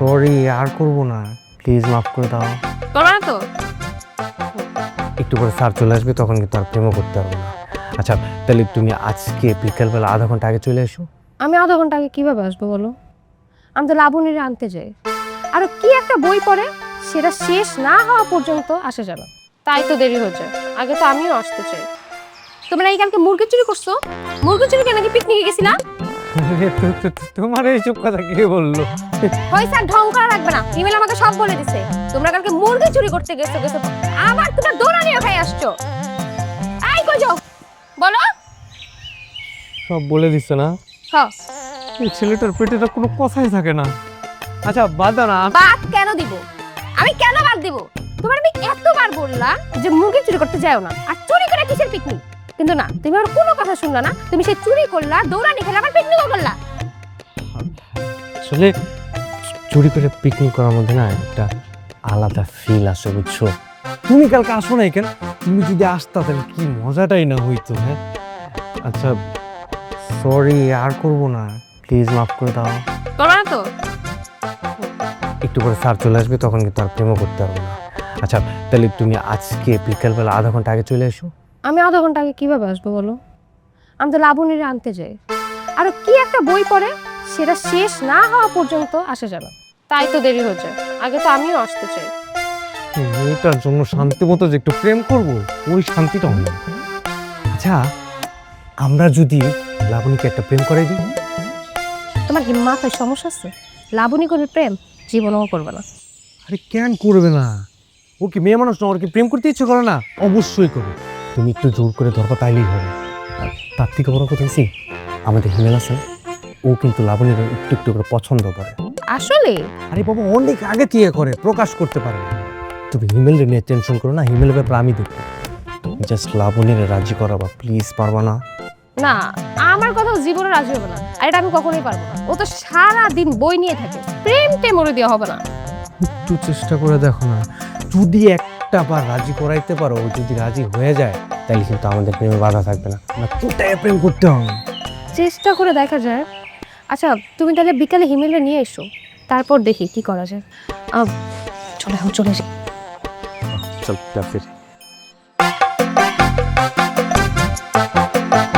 Sorry, আর করব না, please মাফ করে দাও। করবে না তো? একটু পরে স্যার চলে আসবে, তখন কিন্তু আর প্রেমও করতে পারবো না। আচ্ছা তাহলে তুমি আজকে বিকালবেলা আধা ঘন্টা আগে চলে এসো। আমি আধা ঘন্টা আগে কিভাবে আসবো বলো? আমি তো লাবণীরে আনতে যাই, আর কি একটা বই পড়ে, সেটা শেষ না হওয়া পর্যন্ত আসা যাবে, তাই তো দেরি হচ্ছে। আগে তো আমিও আসতে চাই। তোমরা এই কালকে মুরগি চুরি করছো? মুরগি চুরি কেন, নাকি পিকনিকে গেছিলা? তোমার এইসব কথা কে বললো? হইছে, আর ঢং করা লাগবে না। ইমেল আমাকে সব বলে দিছে। তোমরা কালকে মুরগি চুরি করতে গেছো আবার তোমরা দৌড়ানিয়া খাই আসছো। আই কই যাও বলো? সব বলে দিচ্ছে না? হ্যাঁ। এই ছেলেটার পেটে তো কোনো কথাই থাকে না। আচ্ছা বাদ দাও না। বাদ কেন দিব? আমি কেন বাদ দিব? তোমার আমি এতবার বললাম যে মুরগি চুরি করতে যাও না, আর চুরি করে কিসের পিকনিক? কিন্তু না, তুমি আর কোনো কথা শুনলা না। তুমি সেই চুরি করলা, দৌড়ানি খেলা, আবার পিকনিকও করলা। আসলে চুরি করে পিকনিক করার মধ্যে না একটা আলাদা ফিল আসে, বুঝছো? তুমি কালকে আসো না কেন? তুমি যদি আসতা তাহলে কি মজাটাই না হইতো। হ্যাঁ আচ্ছা সরি, আর করব না, প্লিজ মাফ করে দাও। করবে না তো? একটু পরে স্যার চলে আসবে, তখন কিন্তু আর প্রেমও করতে পারবো না। আচ্ছা তাহলে তুমি আজকে বিকালবেলা আধা ঘন্টা আগে চলে এসো। আমি আধা ঘন্টা আগে কিভাবে আসবো বলো? আমি তো লাবণীরে আনতে যাই, আর কি একটা বই পড়ে, সেটা শেষ না হওয়া পর্যন্ত আসা যাবে, তাই তো দেরি হচ্ছে। আগে তো আমিও আসতে চাই। মেয়েটার জন্য শান্তি মতো যে একটু প্রেম করব, ওই শান্তিটা হয় না। আচ্ছা আমরা যদি লাবণীকে একটা প্রেম করাই দিই? তোমার কি মাথায় সমস্যা আছে? লাবণী করবে প্রেম? জীবনও করবে না। আরে কেন করবে না? ও কি মেয়ে মানুষ না? ওর কি প্রেম করতে ইচ্ছে করে না? অবশ্যই করবে। তুমি একটু জোর করে ধরবা, তাইলেই হবে। আর তার থেকে বড় কথা হচ্ছে, আমাদের হিমেল আছে, ও কিন্তু লাবণীর একটু একটু করে পছন্দ করে। আসলে আরে বাবা, অনেক আগে থেকে করে, প্রকাশ করতে পারে না। তুমি হিমেলের নিয়ে টেনশন করো না, হিমেলের ব্যাপারে আমি দেখবো। তুমি জাস্ট লাবণীর রাজি করাবা, প্লিজ, পারবা না? না, আমার কথা জীবনে রাজি হবে না, আর এটা আমি কখনোই পারবো না। ও তো সারা দিন বই নিয়ে থাকে, প্রেম টেম ওরে দেওয়া হবে না। একটু চেষ্টা করে দেখো না, যদি একটা বার রাজি করাইতে পারো, ও যদি রাজি হয়ে যায়, তাহলে কিন্তু আমাদের প্রেমে বাধা থাকবে না। না তোটাই প্রেম করতে হবে। চেষ্টা করে দেখা যায়। আচ্ছা তুমি তাহলে বিকালে হিমেলে নিয়ে এসো, তারপর দেখি কি করা যায়। চলে যাও, চলে যাই। চল ফির